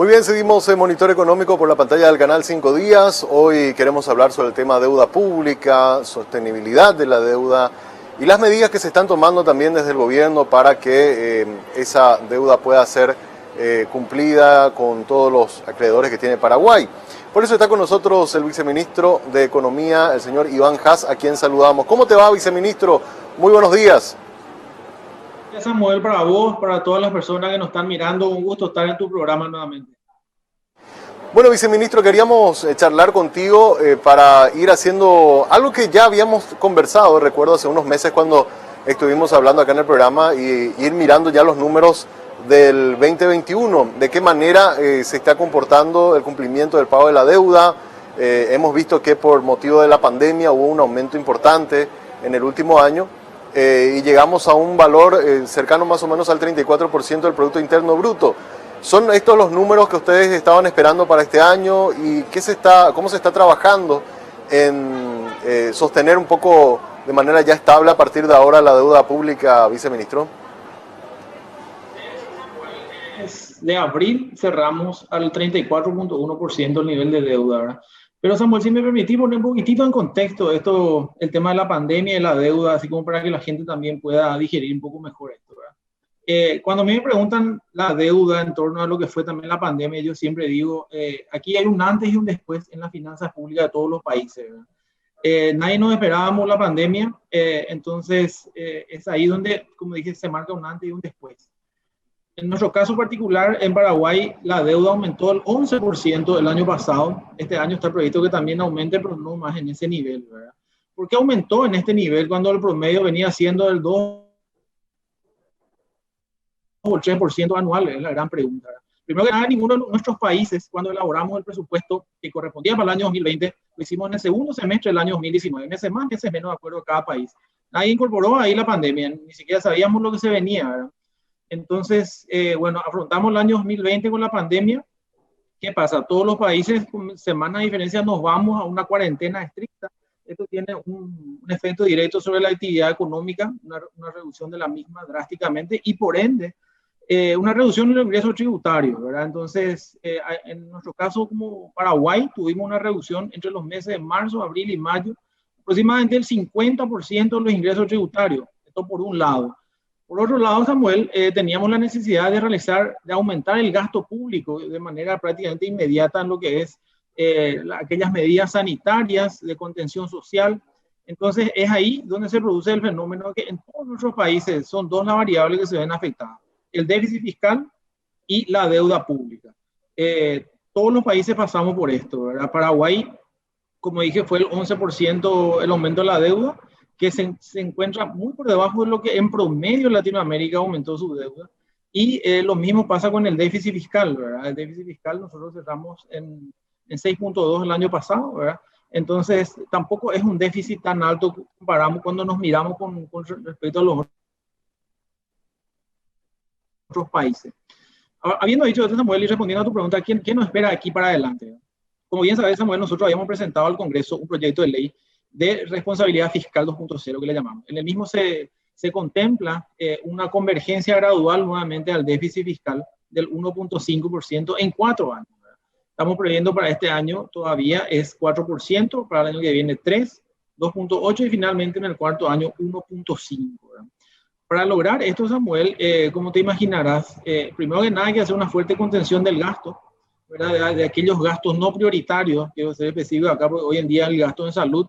Muy bien, seguimos en Monitor Económico por la pantalla del canal 5 Días. Hoy queremos hablar sobre el tema deuda pública, sostenibilidad de la deuda y las medidas que se están tomando también desde el gobierno para que esa deuda pueda ser cumplida con todos los acreedores que tiene Paraguay. Por eso está con nosotros el viceministro de Economía, el señor Iván Haas, a quien saludamos. ¿Cómo te va, viceministro? Muy buenos días. Samuel, para vos, para todas las personas que nos están mirando, un gusto estar en tu programa nuevamente. Bueno, viceministro, queríamos charlar contigo para ir haciendo algo que ya habíamos conversado, recuerdo hace unos meses cuando estuvimos hablando acá en el programa, y ir mirando ya los números del 2021, de qué manera se está comportando el cumplimiento del pago de la deuda. Hemos visto que por motivo de la pandemia hubo un aumento importante en el último año. Y llegamos a un valor cercano más o menos al 34% del Producto Interno Bruto. ¿Son estos los números que ustedes estaban esperando para este año? ¿Y cómo se está trabajando en sostener un poco de manera ya estable a partir de ahora la deuda pública, viceministro? De abril cerramos al 34.1% el nivel de deuda, ¿verdad? Pero Samuel, si me permitís poner un poquitito en contexto el tema de la pandemia y la deuda, así como para que la gente también pueda digerir un poco mejor esto, ¿verdad? Cuando a mí me preguntan la deuda en torno a lo que fue también la pandemia, yo siempre digo, aquí hay un antes y un después en las finanzas públicas de todos los países, ¿verdad? Nadie nos esperábamos la pandemia, entonces es ahí donde, como dije, se marca un antes y un después. En nuestro caso particular, en Paraguay, la deuda aumentó al 11% el año pasado. Este año está previsto que también aumente, pero no más en ese nivel, ¿verdad? ¿Por qué aumentó en este nivel cuando el promedio venía siendo del 2 o el 3% anual? Es la gran pregunta, ¿verdad? Primero que nada, ninguno de nuestros países, cuando elaboramos el presupuesto que correspondía para el año 2020, lo hicimos en el segundo semestre del año 2019, meses más, meses menos, de acuerdo a cada país. Nadie incorporó ahí la pandemia, ni siquiera sabíamos lo que se venía, ¿verdad? Entonces, bueno, afrontamos el año 2020 con la pandemia. ¿Qué pasa? Todos los países, con semanas de diferencia, nos vamos a una cuarentena estricta. Esto tiene un efecto directo sobre la actividad económica, una reducción de la misma drásticamente y por ende, una reducción en el ingreso tributario, ¿verdad? Entonces, en nuestro caso como Paraguay, tuvimos una reducción entre los meses de marzo, abril y mayo, aproximadamente el 50% de los ingresos tributarios. Esto por un lado. Por otro lado, Samuel, teníamos la necesidad de aumentar el gasto público de manera prácticamente inmediata en lo que es aquellas medidas sanitarias de contención social. Entonces, es ahí donde se produce el fenómeno que en todos nuestros países son dos las variables que se ven afectadas: el déficit fiscal y la deuda pública. Todos los países pasamos por esto, ¿verdad? Paraguay, como dije, fue el 11% el aumento de la deuda, que se encuentra muy por debajo de lo que en promedio Latinoamérica aumentó su deuda. Y lo mismo pasa con el déficit fiscal, ¿verdad? El déficit fiscal nosotros cerramos en 6.2 el año pasado, ¿verdad? Entonces, tampoco es un déficit tan alto comparamos cuando nos miramos con respecto a los otros países. Habiendo dicho esto, Samuel, y respondiendo a tu pregunta, ¿qué nos espera aquí para adelante? Como bien sabes, Samuel, nosotros habíamos presentado al Congreso un proyecto de ley de responsabilidad fiscal 2.0, que le llamamos. En el mismo se contempla una convergencia gradual nuevamente al déficit fiscal del 1.5% en 4 años. ¿Verdad? Estamos previendo para este año todavía es 4%, para el año que viene 3, 2.8 y finalmente en el cuarto año 1.5. Para lograr esto, Samuel, como te imaginarás, primero que nada hay que hacer una fuerte contención del gasto, ¿verdad? De aquellos gastos no prioritarios, quiero ser específico acá, porque hoy en día el gasto en salud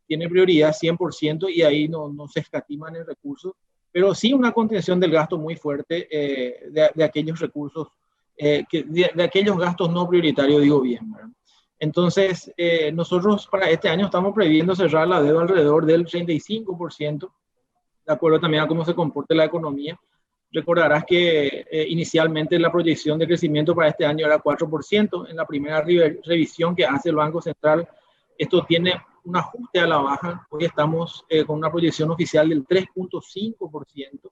tiene prioridad 100% y ahí no se escatiman en recursos, pero sí una contención del gasto muy fuerte de aquellos recursos, de aquellos gastos no prioritarios, digo bien, ¿verdad? Entonces, nosotros para este año estamos previendo cerrar la deuda alrededor del 35%, de acuerdo también a cómo se comporte la economía. Recordarás que inicialmente la proyección de crecimiento para este año era 4%. En la primera revisión que hace el Banco Central, esto tiene un ajuste a la baja. Hoy estamos con una proyección oficial del 3.5%,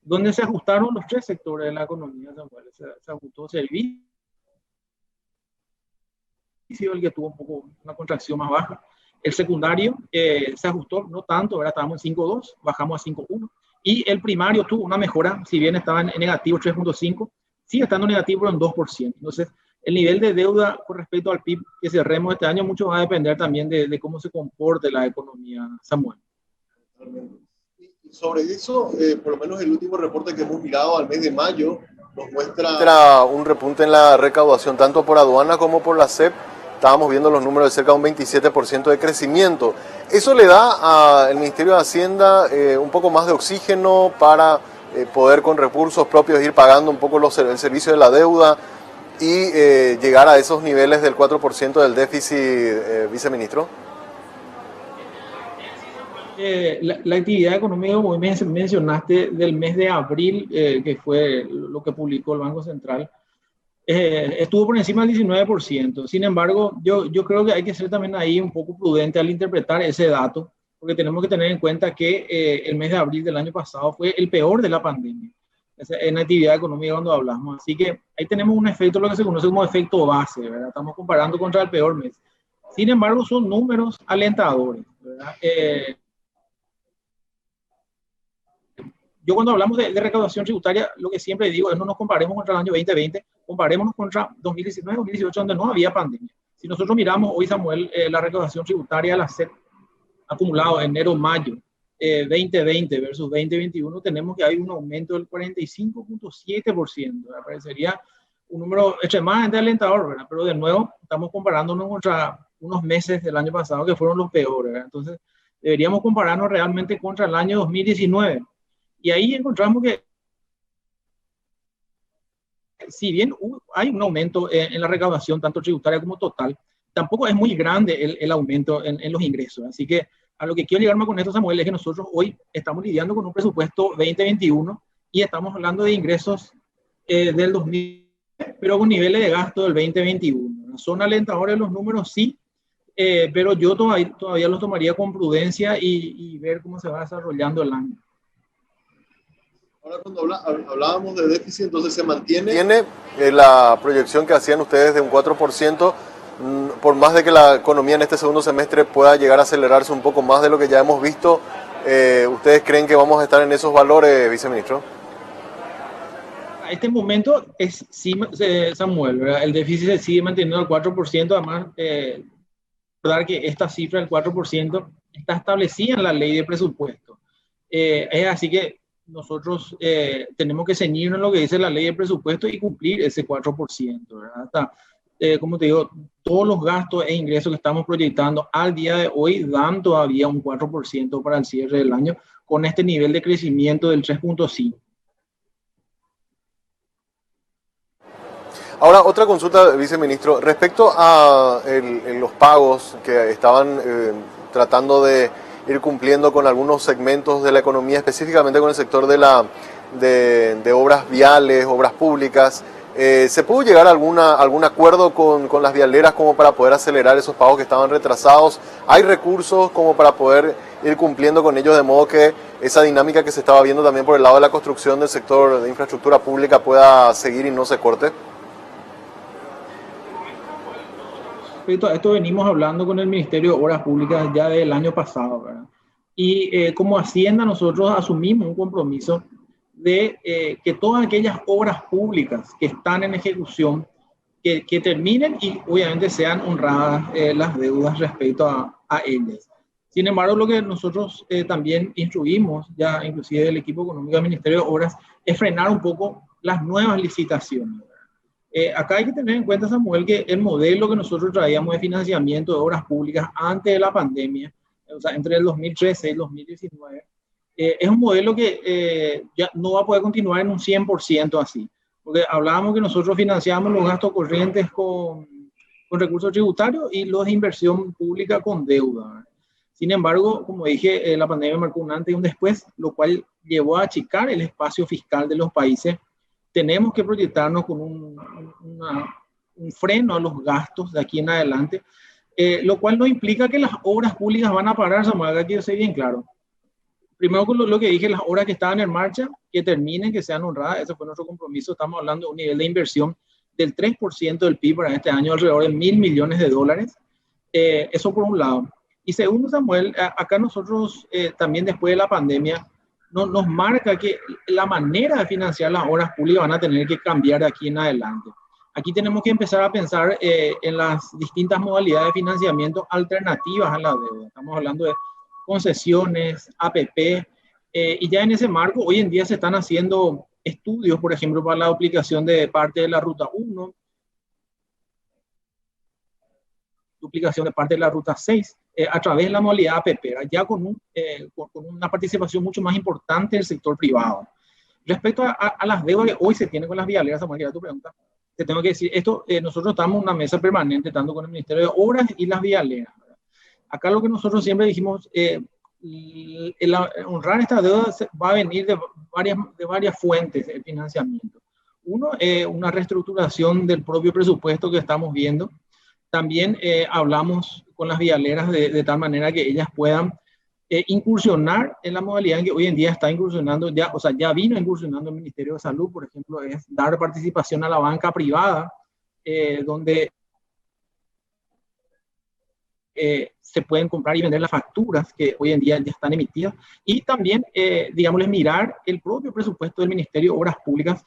donde se ajustaron los tres sectores de la economía. Se ajustó servicio, el que tuvo un poco una contracción más baja. El secundario se ajustó, no tanto, ahora estábamos en 5.2, bajamos a 5.1. Y el primario tuvo una mejora, si bien estaba en negativo 3.5, sigue estando negativo en 2%. Entonces, El nivel de deuda con respecto al PIB que cerremos este año mucho va a depender también de cómo se comporte la economía, Samuel. Y sobre eso, por lo menos el último reporte que hemos mirado al mes de mayo nos muestra un repunte en la recaudación, tanto por aduana como por la SEP. Estábamos viendo los números de cerca de un 27% de crecimiento. Eso le da al Ministerio de Hacienda un poco más de oxígeno para poder con recursos propios ir pagando un poco el servicio de la deuda y llegar a esos niveles del 4% del déficit, viceministro. La actividad económica, como mencionaste, del mes de abril, que fue lo que publicó el Banco Central, estuvo por encima del 19%. Sin embargo, yo creo que hay que ser también ahí un poco prudente al interpretar ese dato, porque tenemos que tener en cuenta que el mes de abril del año pasado fue el peor de la pandemia en actividad económica cuando hablamos. Así que ahí tenemos un efecto, lo que se conoce como efecto base, ¿verdad? Estamos comparando contra el peor mes. Sin embargo, son números alentadores, ¿verdad? Yo cuando hablamos de recaudación tributaria, lo que siempre digo es no nos comparemos contra el año 2020, comparémonos contra 2019, 2018, donde no había pandemia. Si nosotros miramos hoy, Samuel, la recaudación tributaria, la SEP, acumulado enero-mayo 2020 versus 2021, tenemos que hay un aumento del 45.7%. Me parecería un número extremadamente alentador, ¿verdad? Pero de nuevo, estamos comparándonos contra unos meses del año pasado que fueron los peores, ¿verdad? Entonces, deberíamos compararnos realmente contra el año 2019. Y ahí encontramos que, si bien hay un aumento en la recaudación, tanto tributaria como total, tampoco es muy grande el aumento en los ingresos. Así que a lo que quiero llegarme con esto, Samuel, es que nosotros hoy estamos lidiando con un presupuesto 2021 y estamos hablando de ingresos del 2000, pero con niveles de gasto del 2021. Son alentadores los números, sí, pero yo todavía los tomaría con prudencia y ver cómo se va desarrollando el año. Ahora cuando hablábamos de déficit, entonces se mantiene. ¿Tiene la proyección que hacían ustedes de un 4%, por más de que la economía en este segundo semestre pueda llegar a acelerarse un poco más de lo que ya hemos visto, ¿ustedes creen que vamos a estar en esos valores, viceministro? A este momento es sí, Samuel, ¿verdad? El déficit se sigue manteniendo al 4%, además recordar que esta cifra del 4% está establecida en la ley de presupuesto. Es así que nosotros tenemos que ceñirnos en lo que dice la ley de presupuesto y cumplir ese 4%, ¿verdad? Hasta, como te digo, todos los gastos e ingresos que estamos proyectando al día de hoy dan todavía un 4% para el cierre del año con este nivel de crecimiento del 3.5. Ahora, otra consulta, viceministro, respecto a los pagos que estaban tratando de ir cumpliendo con algunos segmentos de la economía, específicamente con el sector de obras viales, obras públicas. ¿Se pudo llegar a algún acuerdo con las vialeras como para poder acelerar esos pagos que estaban retrasados? ¿Hay recursos como para poder ir cumpliendo con ellos de modo que esa dinámica que se estaba viendo también por el lado de la construcción del sector de infraestructura pública pueda seguir y no se corte? Respecto a esto venimos hablando con el Ministerio de Obras Públicas ya del año pasado, ¿verdad? Y como Hacienda nosotros asumimos un compromiso de que todas aquellas obras públicas que están en ejecución, que terminen y obviamente sean honradas las deudas respecto a ellas. Sin embargo, lo que nosotros también instruimos, ya inclusive el equipo económico del Ministerio de Obras, es frenar un poco las nuevas licitaciones. Acá hay que tener en cuenta, Samuel, que el modelo que nosotros traíamos de financiamiento de obras públicas antes de la pandemia, o sea, entre el 2013 y el 2019, es un modelo que ya no va a poder continuar en un 100% así. Porque hablábamos que nosotros financiábamos los gastos corrientes con recursos tributarios y los de inversión pública con deuda. Sin embargo, como dije, la pandemia marcó un antes y un después, lo cual llevó a achicar el espacio fiscal de los países. Tenemos que proyectarnos con un freno a los gastos de aquí en adelante, lo cual no implica que las obras públicas van a parar, Samuel, aquí quiero ser bien claro. Primero con lo que dije, las obras que estaban en marcha, que terminen, que sean honradas, ese fue nuestro compromiso. Estamos hablando de un nivel de inversión del 3% del PIB para este año, alrededor de $1.000 millones. Eso por un lado. Y segundo, Samuel, acá nosotros también después de la pandemia, nos marca que la manera de financiar las obras públicas van a tener que cambiar de aquí en adelante. Aquí tenemos que empezar a pensar en las distintas modalidades de financiamiento alternativas a la deuda. Estamos hablando de concesiones, APP, y ya en ese marco hoy en día se están haciendo estudios, por ejemplo, para la duplicación de parte de la Ruta 1, duplicación de parte de la Ruta 6, a través de la modalidad APP, ya con una participación mucho más importante del sector privado. Respecto a las deudas que hoy se tienen con las vialeras, Samuel, que era tu pregunta, te tengo que decir, esto, nosotros estamos en una mesa permanente, tanto con el Ministerio de Obras y las vialeras. Acá lo que nosotros siempre dijimos, honrar esta deuda va a venir de varias fuentes de financiamiento. Uno, una reestructuración del propio presupuesto que estamos viendo. También hablamos con las vialeras de tal manera que ellas puedan incursionar en la modalidad en que hoy en día está incursionando, ya vino incursionando el Ministerio de Salud, por ejemplo, es dar participación a la banca privada, donde se pueden comprar y vender las facturas que hoy en día ya están emitidas, y también, digámosles, mirar el propio presupuesto del Ministerio de Obras Públicas.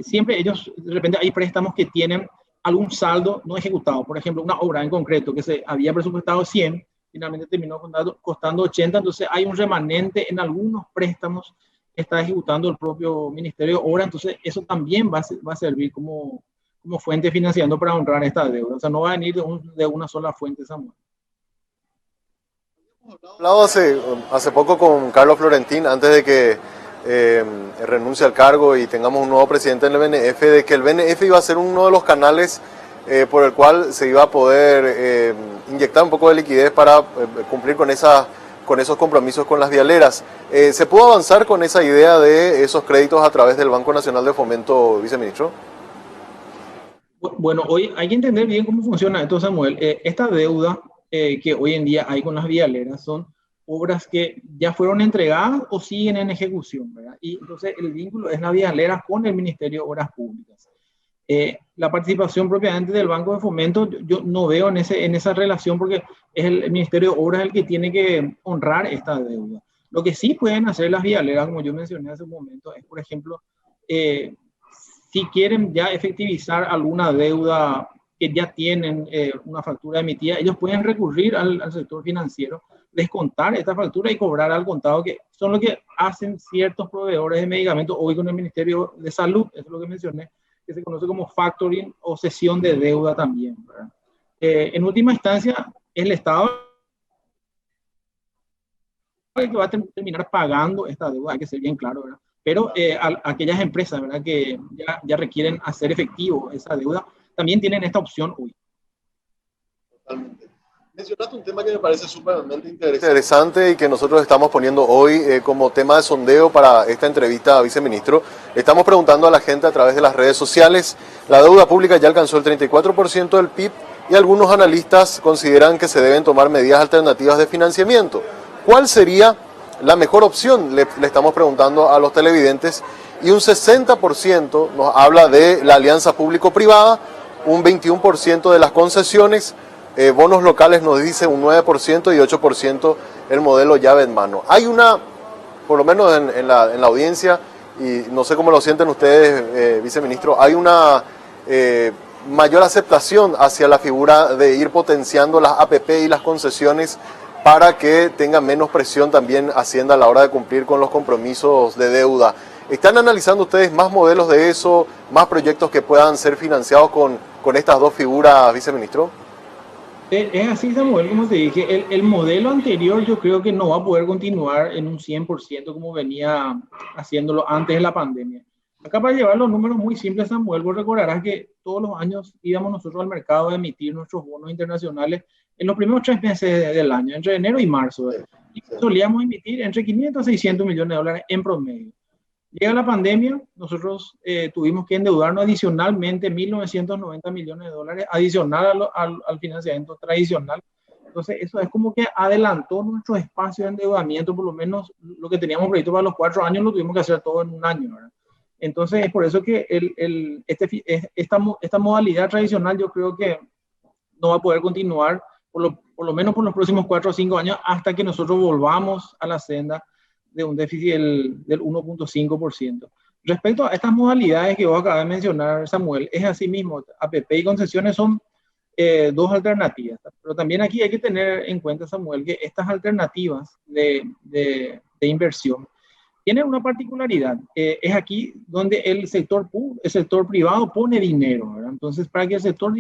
Siempre ellos, de repente hay préstamos que tienen algún saldo no ejecutado, por ejemplo, una obra en concreto que se había presupuestado 100, finalmente terminó costando 80, entonces hay un remanente en algunos préstamos que está ejecutando el propio Ministerio de Obras, entonces eso también va a servir como fuente financiando para honrar esta deuda, o sea, no va a venir de una sola fuente, Samuel. Hablado hace poco con Carlos Florentín, antes de que renuncie al cargo y tengamos un nuevo presidente en el BNF, de que el BNF iba a ser uno de los canales por el cual se iba a poder inyectar un poco de liquidez para cumplir con esos compromisos con las vialeras. ¿Se pudo avanzar con esa idea de esos créditos a través del Banco Nacional de Fomento, viceministro? Bueno, hoy hay que entender bien cómo funciona esto, Samuel. Esta deuda que hoy en día hay con las vialeras son obras que ya fueron entregadas o siguen en ejecución, ¿verdad? Y entonces el vínculo es la vialera con el Ministerio de Obras Públicas. La participación propiamente del Banco de Fomento, yo no veo en esa relación, porque es el Ministerio de Obras el que tiene que honrar esta deuda. Lo que sí pueden hacer las vialeras, como yo mencioné hace un momento, es, por ejemplo, si quieren ya efectivizar alguna deuda que ya tienen una factura emitida, ellos pueden recurrir al sector financiero, descontar esta factura y cobrar al contado, que son lo que hacen ciertos proveedores de medicamentos hoy con el Ministerio de Salud, eso es lo que mencioné, que se conoce como factoring o cesión de deuda también, ¿verdad? En última instancia, el Estado que va a terminar pagando esta deuda, hay que ser bien claro, ¿verdad? Pero aquellas empresas, ¿verdad?, que ya requieren hacer efectivo esa deuda, también tienen esta opción hoy. Totalmente. Mencionaste un tema que me parece sumamente interesante y que nosotros estamos poniendo hoy como tema de sondeo para esta entrevista a viceministro. Estamos preguntando a la gente a través de las redes sociales. La deuda pública ya alcanzó el 34% del PIB y algunos analistas consideran que se deben tomar medidas alternativas de financiamiento. ¿Cuál sería la mejor opción? Le estamos preguntando a los televidentes, y un 60% nos habla de la alianza público-privada, un 21% de las concesiones, bonos locales nos dice un 9% y 8% el modelo llave en mano. Hay una, por lo menos en la audiencia, y no sé cómo lo sienten ustedes, viceministro, hay una mayor aceptación hacia la figura de ir potenciando las APP y las concesiones para que tenga menos presión también Hacienda a la hora de cumplir con los compromisos de deuda. ¿Están analizando ustedes más modelos de eso, más proyectos que puedan ser financiados con estas dos figuras, viceministro? Es así, Samuel, como te dije, el modelo anterior yo creo que no va a poder continuar en un 100% como venía haciéndolo antes de la pandemia. Acá, para llevar los números muy simples, Samuel, vos recordarás que todos los años íbamos nosotros al mercado a emitir nuestros bonos internacionales en los primeros 3 meses del año, entre enero y marzo. Y solíamos emitir entre 500 a 600 millones de dólares en promedio. Llega la pandemia, nosotros tuvimos que endeudarnos adicionalmente 1.990 millones de dólares, adicional al financiamiento tradicional. Entonces, eso es como que adelantó nuestro espacio de endeudamiento, por lo menos lo que teníamos previsto para los 4 años lo tuvimos que hacer todo en un año, ¿verdad? Entonces, es por eso que esta modalidad tradicional yo creo que no va a poder continuar, por lo menos por los próximos 4 o 5 años, hasta que nosotros volvamos a la senda de un déficit del 1.5%. Respecto a estas modalidades que vos acabas de mencionar, Samuel, es así mismo. APP y concesiones son dos alternativas. Pero también aquí hay que tener en cuenta, Samuel, que estas alternativas de inversión tienen una particularidad. Es aquí donde el sector privado pone dinero, ¿verdad? Entonces, para que el sector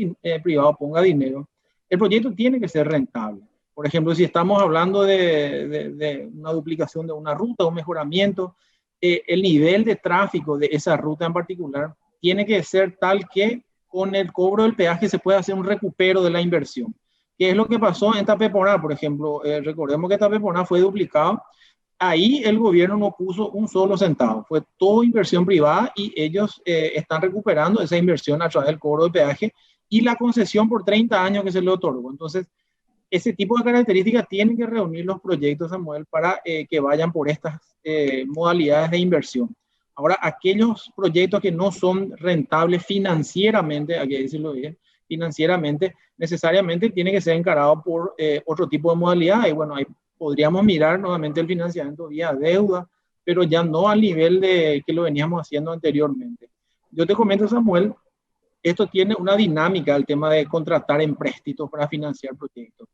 privado ponga dinero, el proyecto tiene que ser rentable. Por ejemplo, si estamos hablando de una duplicación de una ruta, un mejoramiento, el nivel de tráfico de esa ruta en particular tiene que ser tal que con el cobro del peaje se pueda hacer un recupero de la inversión. ¿Qué es lo que pasó en Tapeponá, por ejemplo? Recordemos que Tapeponá fue duplicado. Ahí el gobierno no puso un solo centavo, fue todo inversión privada y ellos están recuperando esa inversión a través del cobro de peaje y la concesión por 30 años que se le otorgó. Entonces, ese tipo de características tienen que reunir los proyectos, Samuel, para que vayan por estas modalidades de inversión. Ahora, aquellos proyectos que no son rentables financieramente, hay que decirlo bien, financieramente, necesariamente tiene que ser encarado por otro tipo de modalidad. Y bueno, ahí podríamos mirar nuevamente el financiamiento vía deuda, pero ya no al nivel de que lo veníamos haciendo anteriormente. Yo te comento, Samuel, esto tiene una dinámica, el tema de contratar empréstitos para financiar proyectos.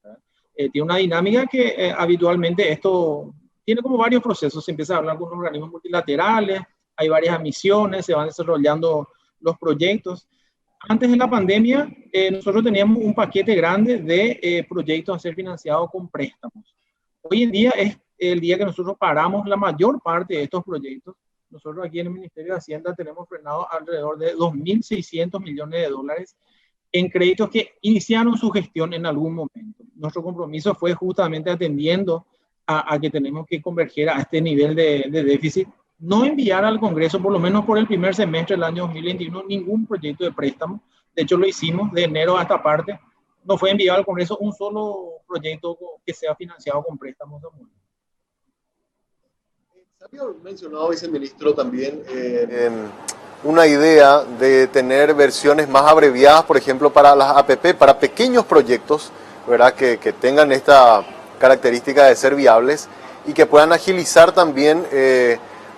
Tiene una dinámica que habitualmente esto tiene como varios procesos. Se empieza a hablar con organismos multilaterales, hay varias misiones, se van desarrollando los proyectos. Antes de la pandemia, nosotros teníamos un paquete grande de proyectos a ser financiados con préstamos. Hoy en día es el día que nosotros paramos la mayor parte de estos proyectos. Nosotros aquí en el Ministerio de Hacienda tenemos frenado alrededor de 2.600 millones de dólares en créditos que iniciaron su gestión en algún momento. Nuestro compromiso fue justamente atendiendo a que tenemos que converger a este nivel de déficit, no enviar al Congreso, por lo menos por el primer semestre del año 2021, ningún proyecto de préstamo. De hecho, lo hicimos de enero a esta parte. No fue enviado al Congreso un solo proyecto que sea financiado con préstamos. Se había mencionado, viceministro, también una idea de tener versiones más abreviadas, por ejemplo, para las APP, para pequeños proyectos, ¿verdad? Que tengan esta característica de ser viables y que puedan agilizar también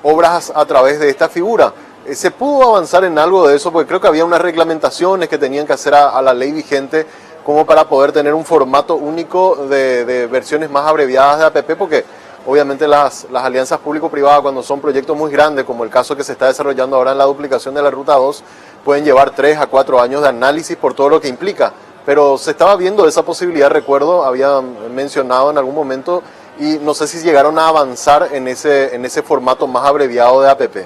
obras a través de esta figura. ¿Se pudo avanzar en algo de eso? Porque creo que había unas reglamentaciones que tenían que hacer a la ley vigente como para poder tener un formato único de versiones más abreviadas de APP, porque obviamente las alianzas público-privadas, cuando son proyectos muy grandes, como el caso que se está desarrollando ahora en la duplicación de la Ruta 2, pueden llevar 3 a 4 años de análisis por todo lo que implica. Pero se estaba viendo esa posibilidad, recuerdo, había mencionado en algún momento, y no sé si llegaron a avanzar en ese formato más abreviado de APP.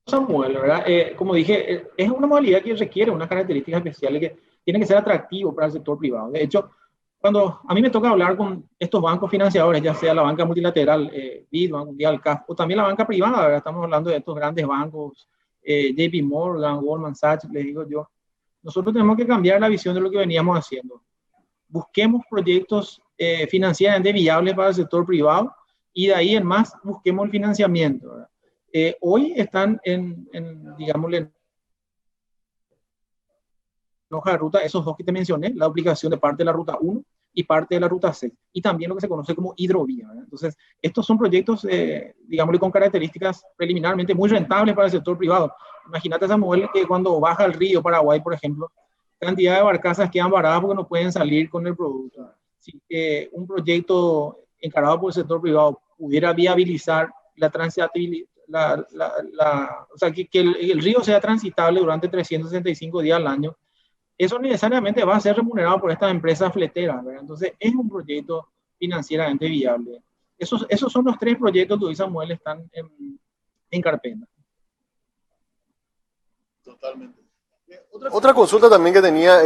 Samuel, ¿verdad? Como dije, es una modalidad que requiere unas características especiales que tienen que ser atractivos para el sector privado. De hecho, cuando a mí me toca hablar con estos bancos financiadores, ya sea la banca multilateral, BID, Banco Mundial, CAF, o también la banca privada, ¿verdad? Estamos hablando de estos grandes bancos, JP Morgan, Goldman Sachs, les digo yo, nosotros tenemos que cambiar la visión de lo que veníamos haciendo. Busquemos proyectos financieramente viables para el sector privado y de ahí en más busquemos el financiamiento, ¿verdad? Hoy están digámosle, en hoja de ruta, esos dos que te mencioné, la duplicación de parte de la ruta 1 y parte de la ruta 6, y también lo que se conoce como hidrovía, ¿verdad? Entonces, estos son proyectos, digámosle, con características preliminarmente muy rentables para el sector privado. Imagínate, Samuel, que cuando baja el río Paraguay, por ejemplo, cantidad de barcazas quedan varadas porque no pueden salir con el producto. Si un proyecto encarado por el sector privado pudiera viabilizar la transitabilidad, o sea, que el río sea transitable durante 365 días al año, eso necesariamente va a ser remunerado por estas empresas fleteras, ¿verdad? Entonces, es un proyecto financieramente viable. Esos son los 3 proyectos que hoy, Samuel, están en carpeta. Totalmente. Otra consulta también que tenía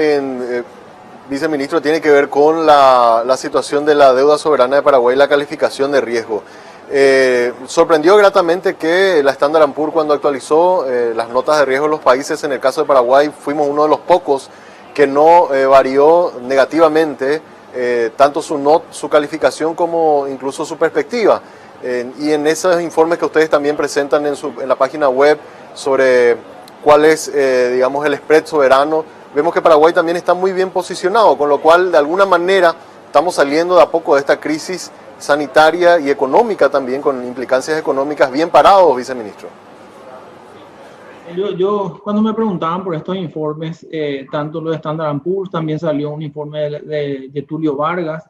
viceministro, tiene que ver con la situación de la deuda soberana de Paraguay y la calificación de riesgo. Sorprendió gratamente que la Standard & Poor's, cuando actualizó las notas de riesgo de los países, en el caso de Paraguay fuimos uno de los pocos que no varió negativamente tanto su calificación como incluso su perspectiva. Y en esos informes que ustedes también presentan en la página web sobre cuál es, digamos, el spread soberano, vemos que Paraguay también está muy bien posicionado, con lo cual de alguna manera estamos saliendo de a poco de esta crisis sanitaria y económica también, con implicancias económicas, bien parados, viceministro. Cuando me preguntaban por estos informes, tanto los de Standard & Poor's, también salió un informe de Tulio Vargas,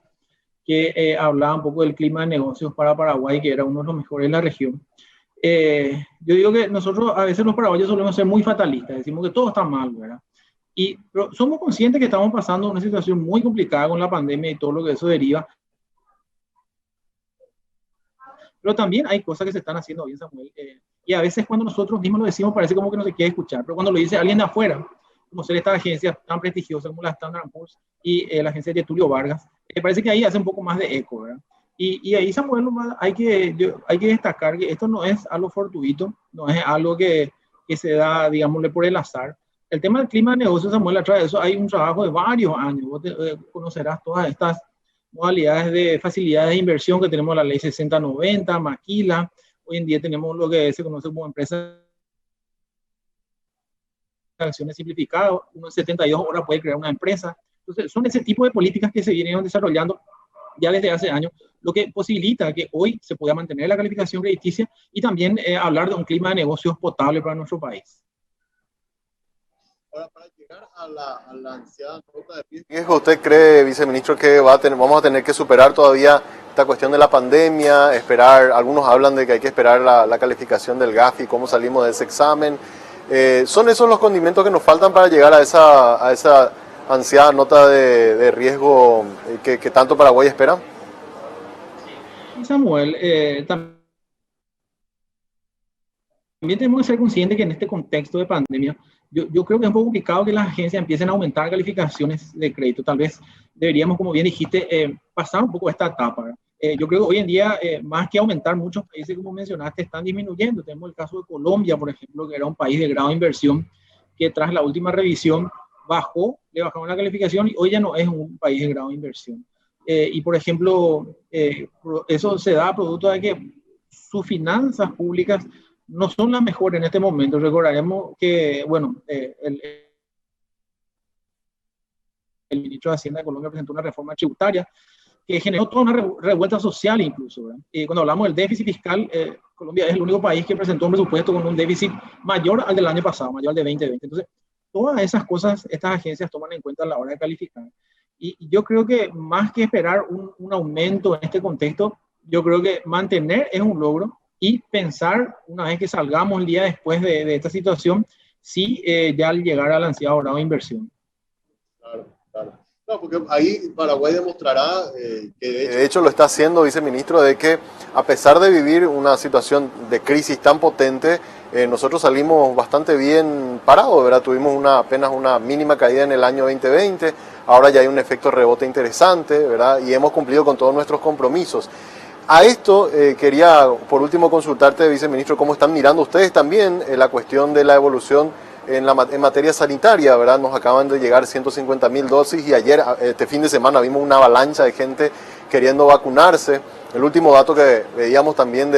que hablaba un poco del clima de negocios para Paraguay, que era uno de los mejores de la región. Yo digo que nosotros a veces los paraguayos solemos ser muy fatalistas, decimos que todo está mal, ¿verdad? Pero somos conscientes que estamos pasando una situación muy complicada con la pandemia y todo lo que eso deriva. Pero también hay cosas que se están haciendo bien, Samuel. Y a veces cuando nosotros mismos lo decimos parece como que no se quiere escuchar, pero cuando lo dice alguien de afuera, como ser estas agencias tan prestigiosas como la Standard & Poor's y la agencia de Tulio Vargas, parece que ahí hace un poco más de eco, ¿verdad? Y ahí, Samuel, hay que destacar que esto no es algo fortuito, no es algo que se da, digámosle, por el azar. El tema del clima de negocios, Samuel, atrás de eso hay un trabajo de varios años. Vos conocerás todas estas modalidades de facilidades de inversión que tenemos, la ley 6090, Maquila. Hoy en día tenemos lo que se conoce como empresas de acciones simplificadas. Uno en 72 horas puede crear una empresa. Entonces, son ese tipo de políticas que se vienen desarrollando ya desde hace años, lo que posibilita que hoy se pueda mantener la calificación crediticia y también hablar de un clima de negocios potable para nuestro país. Ahora, para llegar a la ansiada nota de riesgo, ¿usted cree, viceministro, que vamos a tener que superar todavía esta cuestión de la pandemia, esperar, algunos hablan de que hay que esperar la calificación del GAFI, cómo salimos de ese examen? ¿Son esos los condimentos que nos faltan para llegar a esa ansiada nota de riesgo que tanto Paraguay espera? Samuel, también tenemos que ser conscientes que en este contexto de pandemia, yo creo que es un poco complicado que las agencias empiecen a aumentar calificaciones de crédito. Tal vez deberíamos, como bien dijiste, pasar un poco esta etapa. Yo creo que hoy en día, más que aumentar, muchos países, como mencionaste, están disminuyendo. Tenemos el caso de Colombia, por ejemplo, que era un país de grado de inversión, que tras la última revisión le bajaron la calificación y hoy ya no es un país de grado de inversión. Y, por ejemplo, eso se da producto de que sus finanzas públicas no son las mejores en este momento. Recordaremos que, bueno, el ministro de Hacienda de Colombia presentó una reforma tributaria que generó toda una revuelta social incluso, ¿verdad? Y cuando hablamos del déficit fiscal, Colombia es el único país que presentó un presupuesto con un déficit mayor al del año pasado, mayor al de 2020. Entonces, todas esas cosas estas agencias toman en cuenta a la hora de calificar. Y yo creo que más que esperar un aumento en este contexto, yo creo que mantener es un logro y pensar, una vez que salgamos el día después de esta situación, si ya al llegar al ansiado grado de inversión. Claro, claro. No, porque ahí Paraguay demostrará que de hecho lo está haciendo, viceministro, de que a pesar de vivir una situación de crisis tan potente, nosotros salimos bastante bien parados, ¿verdad? Tuvimos apenas una mínima caída en el año 2020, ahora ya hay un efecto rebote interesante, ¿verdad? Y hemos cumplido con todos nuestros compromisos. A esto quería, por último, consultarte, viceministro, cómo están mirando ustedes también la cuestión de la evolución en materia sanitaria, ¿verdad? Nos acaban de llegar 150.000 dosis y ayer, este fin de semana, vimos una avalancha de gente queriendo vacunarse. El último dato que veíamos también,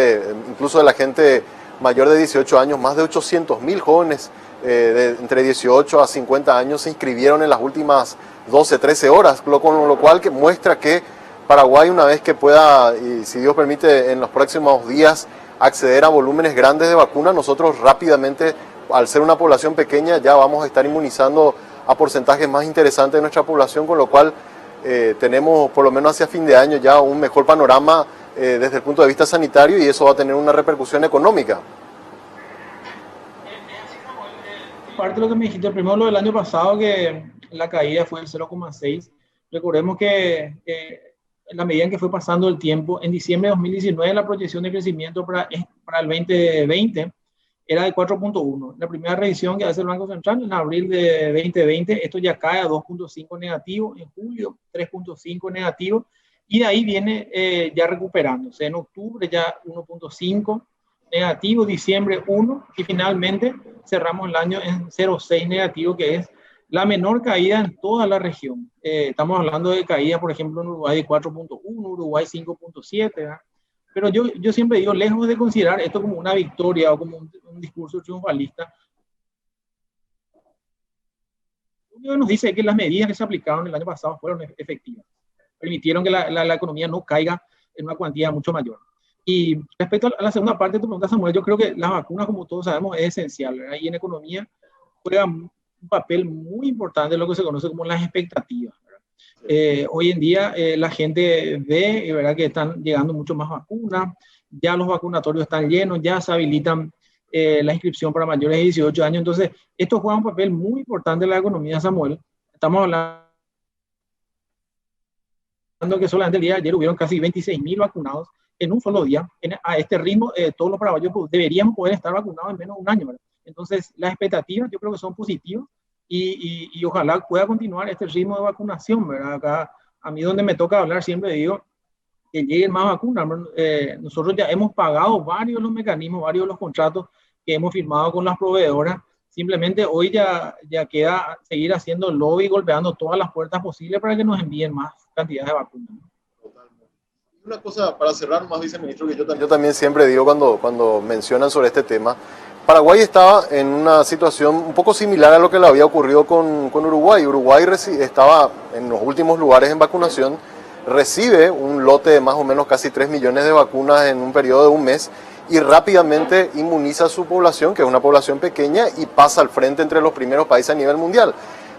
incluso de la gente mayor de 18 años, más de 800.000 jóvenes entre 18 a 50 años se inscribieron en las últimas 12, 13 horas, con lo cual que muestra que Paraguay, una vez que pueda, y si Dios permite, en los próximos días acceder a volúmenes grandes de vacuna, nosotros rápidamente, al ser una población pequeña, ya vamos a estar inmunizando a porcentajes más interesantes de nuestra población, con lo cual tenemos, por lo menos hacia fin de año, ya un mejor panorama desde el punto de vista sanitario, y eso va a tener una repercusión económica. Parte de lo que me dijiste, primero lo del año pasado, que la caída fue del 0,6. Recordemos que en la medida en que fue pasando el tiempo, en diciembre de 2019 la proyección de crecimiento para el 2020 era de 4.1. La primera revisión que hace el Banco Central en abril de 2020, esto ya cae a 2.5 negativo, en julio 3.5 negativo, y de ahí viene ya recuperándose. En octubre ya 1.5 negativo, diciembre 1, y finalmente cerramos el año en 0.6 negativo, que es la menor caída en toda la región. Estamos hablando de caída, por ejemplo, en Uruguay de 4.1, Uruguay 5.7, pero yo siempre digo, lejos de considerar esto como una victoria o como un discurso triunfalista, lo que nos dice es que las medidas que se aplicaron el año pasado fueron efectivas. Permitieron que la economía no caiga en una cuantía mucho mayor. Y respecto a la segunda parte de tu pregunta, Samuel, yo creo que las vacunas, como todos sabemos, es esencial, ¿verdad? Y en economía juega un papel muy importante en lo que se conoce como las expectativas, ¿verdad? Hoy en día la gente ve, ¿verdad?, que están llegando mucho más vacunas, ya los vacunatorios están llenos, ya se habilitan la inscripción para mayores de 18 años. Entonces, esto juega un papel muy importante en la economía, Samuel. Estamos hablando que solamente el día de ayer hubieron casi 26.000 vacunados en un solo día. A este ritmo, todos los paraguayos deberíamos poder estar vacunados en menos de un año, ¿verdad? Entonces, las expectativas yo creo que son positivas y ojalá pueda continuar este ritmo de vacunación, ¿verdad? Acá, a mí donde me toca hablar, siempre digo que lleguen más vacunas. Nosotros ya hemos pagado varios de los mecanismos, varios de los contratos que hemos firmado con las proveedoras. Simplemente hoy ya queda seguir haciendo lobby, golpeando todas las puertas posibles para que nos envíen más cantidad de vacunas. Una cosa para cerrar más, viceministro, que yo también siempre digo cuando mencionan sobre este tema. Paraguay estaba en una situación un poco similar a lo que le había ocurrido con Uruguay. Uruguay estaba en los últimos lugares en vacunación, recibe un lote de más o menos casi 3 millones de vacunas en un periodo de un mes y rápidamente inmuniza a su población, que es una población pequeña, y pasa al frente entre los primeros países a nivel mundial.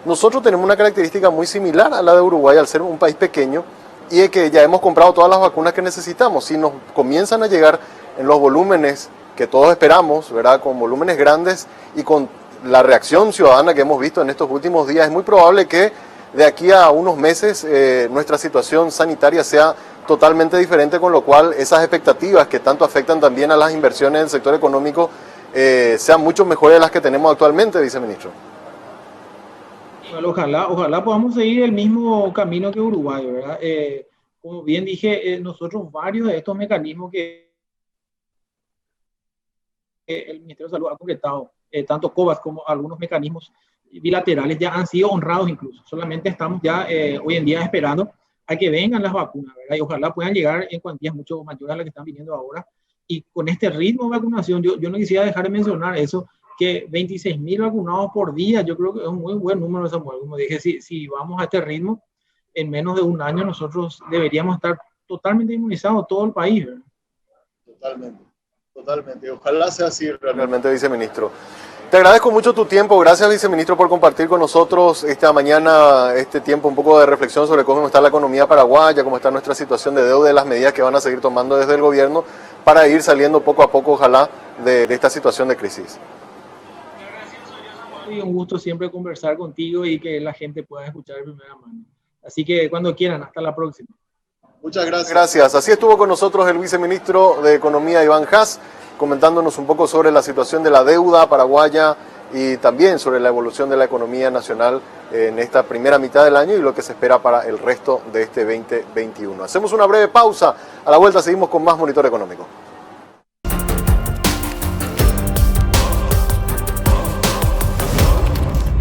Nosotros tenemos una característica muy similar a la de Uruguay al ser un país pequeño y es que ya hemos comprado todas las vacunas que necesitamos. Si nos comienzan a llegar en los volúmenes que todos esperamos, ¿verdad?, con volúmenes grandes y con la reacción ciudadana que hemos visto en estos últimos días, es muy probable que de aquí a unos meses nuestra situación sanitaria sea totalmente diferente, con lo cual esas expectativas que tanto afectan también a las inversiones del sector económico sean mucho mejores de las que tenemos actualmente, viceministro. Bueno, ojalá podamos seguir el mismo camino que Uruguay, ¿verdad? Como bien dije, nosotros varios de estos mecanismos que el Ministerio de Salud ha concretado, tanto COVAX como algunos mecanismos bilaterales, ya han sido honrados incluso. Solamente estamos ya hoy en día esperando a que vengan las vacunas, ¿verdad? Y ojalá puedan llegar en cuantías mucho mayores a las que están viniendo ahora. Y con este ritmo de vacunación, yo no quisiera dejar de mencionar eso, que 26.000 vacunados por día, yo creo que es un muy buen número, Samuel. Como dije, si vamos a este ritmo, en menos de un año nosotros deberíamos estar totalmente inmunizados, todo el país, ¿verdad? Totalmente. Ojalá sea así realmente, viceministro. Te agradezco mucho tu tiempo. Gracias, viceministro, por compartir con nosotros esta mañana este tiempo un poco de reflexión sobre cómo está la economía paraguaya, cómo está nuestra situación de deuda y las medidas que van a seguir tomando desde el gobierno para ir saliendo poco a poco, ojalá, de esta situación de crisis. Y un gusto siempre conversar contigo y que la gente pueda escuchar de primera mano. Así que cuando quieran, hasta la próxima. Muchas gracias. Gracias. Así estuvo con nosotros el viceministro de Economía, Iván Haas, comentándonos un poco sobre la situación de la deuda paraguaya y también sobre la evolución de la economía nacional en esta primera mitad del año y lo que se espera para el resto de este 2021. Hacemos una breve pausa. A la vuelta seguimos con más Monitor Económico.